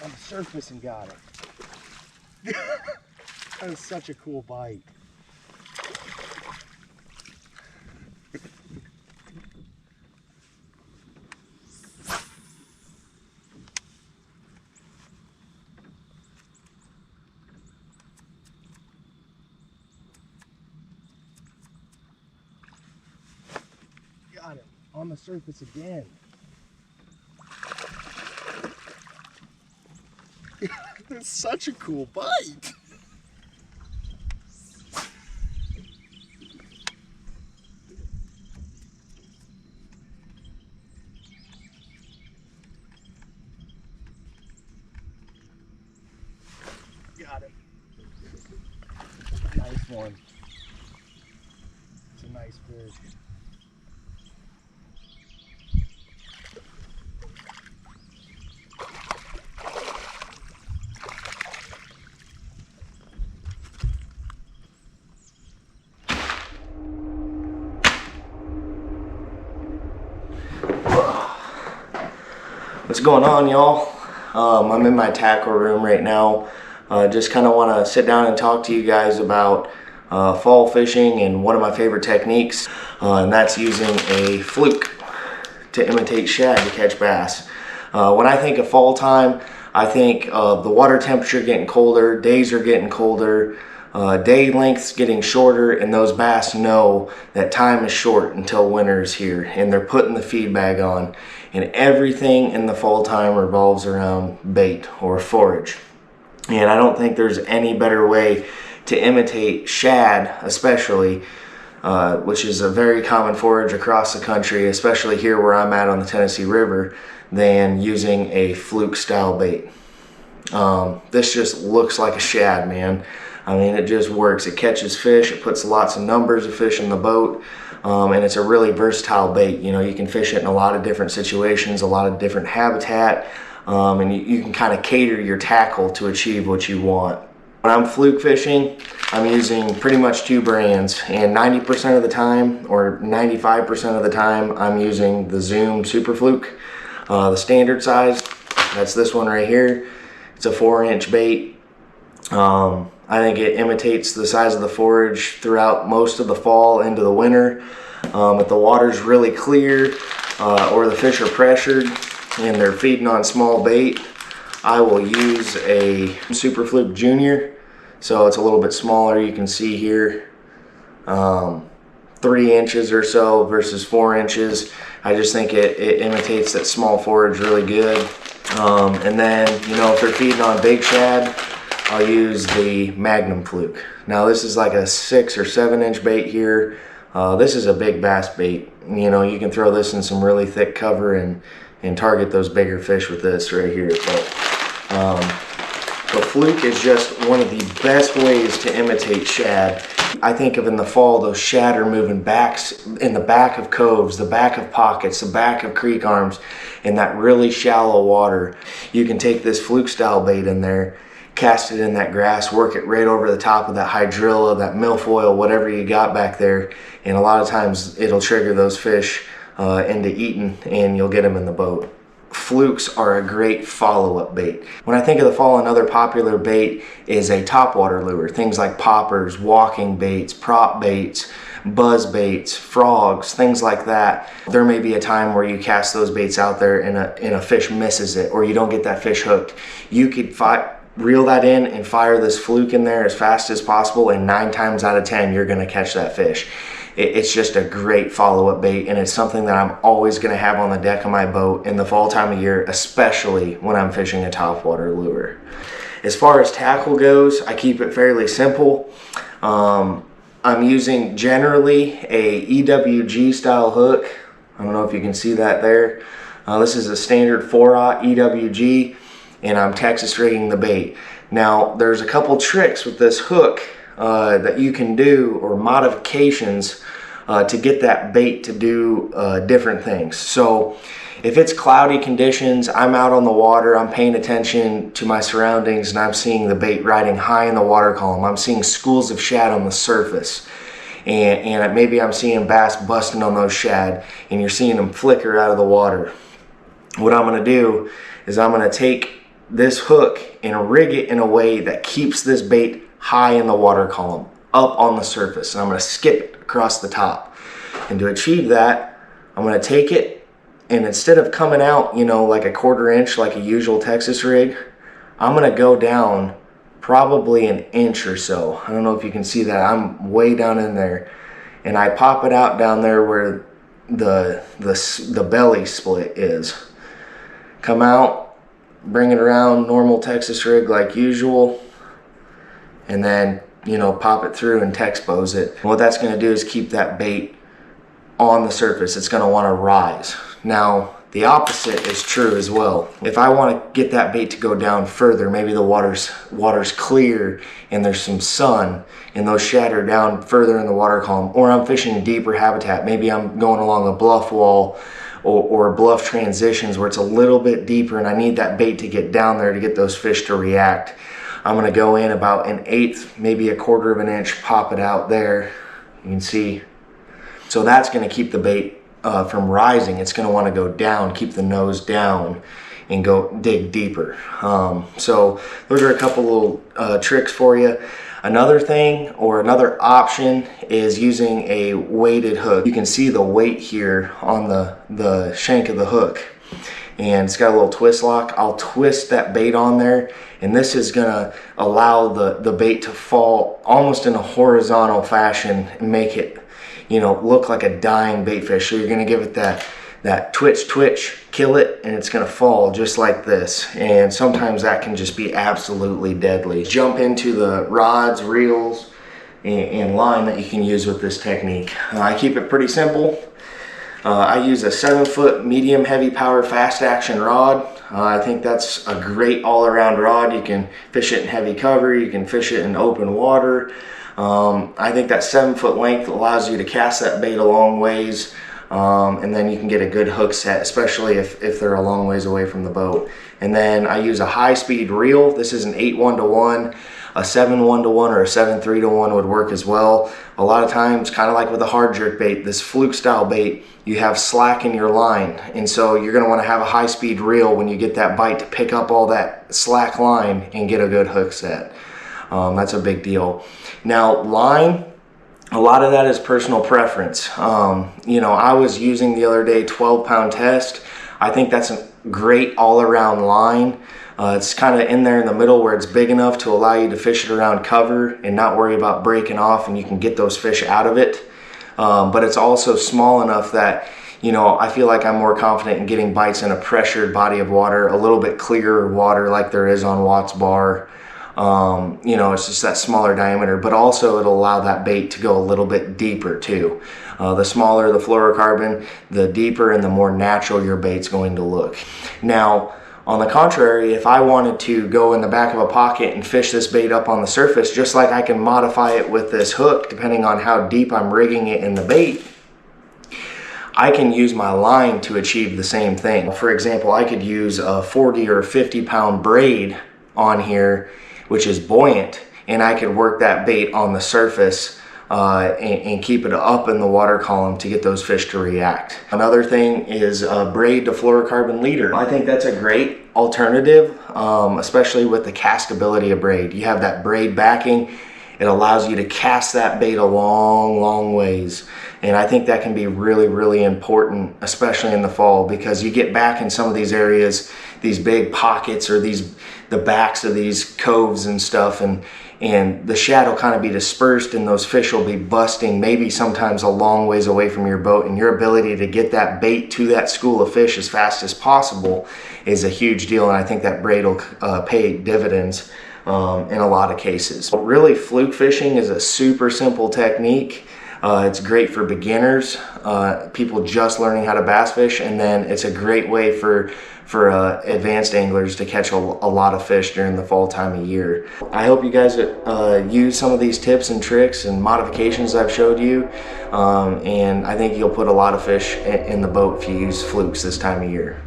on the surface and got it. That was such a cool bite. Got it on the surface again. That's such a cool bite. Got him. Nice one. It's a nice fish. What's going on, y'all? I'm in my tackle room right now. Just kind of want to sit down and talk to you guys about fall fishing and one of my favorite techniques, and that's using a fluke to imitate shad to catch bass. When I think of fall time, I think of the water temperature getting colder, days are getting colder, day lengths getting shorter, and those bass know that time is short until winter is here, and they're putting the feed bag on. And everything in the fall time revolves around bait or forage. And I don't think there's any better way to imitate shad, especially, which is a very common forage across the country, especially here where I'm at on the Tennessee River, than using a fluke style bait. This just looks like a shad, man. I mean, it just works. It catches fish, it puts lots of numbers of fish in the boat, and it's a really versatile bait. You know, you can fish it in a lot of different situations, a lot of different habitat, and you can kind of cater your tackle to achieve what you want. When I'm fluke fishing, I'm using pretty much two brands, and 90% of the time, or 95% of the time, I'm using the Zoom Super Fluke, the standard size. That's this one right here. It's a 4-inch bait. I think it imitates the size of the forage throughout most of the fall into the winter. If the water's really clear or the fish are pressured and they're feeding on small bait, I will use a Super Fluke Junior. So it's a little bit smaller, you can see here, 3 inches or so versus 4 inches. I just think it imitates that small forage really good. And then, you know, if they're feeding on big shad, I'll use the Magnum Fluke. Now this is like a 6 or 7 inch bait here. This is a big bass bait. You know, you can throw this in some really thick cover and target those bigger fish with this right here. But fluke is just one of the best ways to imitate shad. I think of in the fall, those shad are moving backs in the back of coves, the back of pockets, the back of creek arms, in that really shallow water. You can take this fluke style bait in there, cast it in that grass, work it right over the top of that hydrilla, that milfoil, whatever you got back there, and a lot of times it'll trigger those fish into eating, and you'll get them in the boat. Flukes are a great follow-up bait. When I think of the fall, another popular bait is a topwater lure. Things like poppers, walking baits, prop baits, buzz baits, frogs, things like that. There may be a time where you cast those baits out there and a fish misses it, or you don't get that fish hooked. You could reel that in and fire this fluke in there as fast as possible, and 9 times out of 10 you're going to catch that fish. It's just a great follow-up bait, and it's something that I'm always going to have on the deck of my boat in the fall time of year, especially when I'm fishing a topwater lure. As far as tackle goes, I keep it fairly simple. I'm using generally a EWG style hook. I don't know if you can see that there. This is a standard 4/0 EWG, and I'm Texas rigging the bait. Now, there's a couple tricks with this hook that you can do, or modifications to get that bait to do different things. So if it's cloudy conditions, I'm out on the water, I'm paying attention to my surroundings, and I'm seeing the bait riding high in the water column. I'm seeing schools of shad on the surface, and maybe I'm seeing bass busting on those shad, and you're seeing them flicker out of the water. What I'm going to do is I'm going to take this hook and rig it in a way that keeps this bait high in the water column, up on the surface. And I'm gonna skip it across the top. And to achieve that, I'm gonna take it, and instead of coming out, you know, like a 1/4 inch like a usual Texas rig, I'm gonna go down probably an inch or so. I don't know if you can see that. I'm way down in there. And I pop it out down there where the belly split is. Come out, bring it around, normal Texas rig like usual, and then, you know, pop it through and Texpose it. And what that's gonna do is keep that bait on the surface. It's gonna wanna rise. Now, the opposite is true as well. If I wanna get that bait to go down further, maybe the water's clear and there's some sun and those shad are down further in the water column, or I'm fishing deeper habitat, maybe I'm going along a bluff wall or bluff transitions where it's a little bit deeper and I need that bait to get down there to get those fish to react. I'm gonna go in about 1/8, maybe 1/4 of an inch, pop it out there. You can see. So that's gonna keep the bait from rising. It's gonna wanna go down, keep the nose down and go dig deeper. So those are a couple little tricks for you. Another thing, or another option, is using a weighted hook. You can see the weight here on the shank of the hook, and it's got a little twist lock. I'll twist that bait on there, and this is gonna allow the bait to fall almost in a horizontal fashion and make it, you know, look like a dying baitfish. So you're gonna give it that twitch, kill it, and it's gonna fall just like this. And sometimes that can just be absolutely deadly. Jump into the rods, reels, and line that you can use with this technique. I keep it pretty simple. I use a 7-foot medium heavy power fast action rod. I think that's a great all-around rod. You can fish it in heavy cover, you can fish it in open water. I think that 7-foot length allows you to cast that bait a long ways, and then you can get a good hook set, especially if they're a long ways away from the boat. And then I use a high-speed reel. This is an 8-1-to-1. A 7-1-to-1 or a 7-3-to-1 would work as well. A lot of times, kind of like with a hard jerk bait, this fluke style bait, you have slack in your line, and so you're going to want to have a high-speed reel when you get that bite to pick up all that slack line and get a good hook set. That's a big deal. Now, line, a lot of that is personal preference. You know, I was using the other day 12-pound test. I think that's a great all-around line. It's kind of in there in the middle where it's big enough to allow you to fish it around cover and not worry about breaking off, and you can get those fish out of it. But it's also small enough that, you know, I feel like I'm more confident in getting bites in a pressured body of water, a little bit clearer water like there is on Watts Bar. You know, it's just that smaller diameter, but also it'll allow that bait to go a little bit deeper too. The smaller the fluorocarbon, the deeper and the more natural your bait's going to look. Now, on the contrary, if I wanted to go in the back of a pocket and fish this bait up on the surface, just like I can modify it with this hook, depending on how deep I'm rigging it in the bait, I can use my line to achieve the same thing. For example, I could use a 40 or 50 pound braid on here, which is buoyant, and I could work that bait on the surface and keep it up in the water column to get those fish to react. Another thing is a braid to fluorocarbon leader. I think that's a great alternative, especially with the castability of braid. You have that braid backing, it allows you to cast that bait a long ways. And I think that can be really important, especially in the fall, because you get back in some of these areas, these big pockets or the backs of these coves and stuff, and the shad will kind of be dispersed and those fish will be busting maybe sometimes a long ways away from your boat, and your ability to get that bait to that school of fish as fast as possible is a huge deal, and I think that braid will pay dividends in a lot of cases. But really, fluke fishing is a super simple technique. It's great for beginners, people just learning how to bass fish, and then it's a great way for advanced anglers to catch a lot of fish during the fall time of year. I hope you guys use some of these tips and tricks and modifications I've showed you, and I think you'll put a lot of fish in the boat if you use flukes this time of year.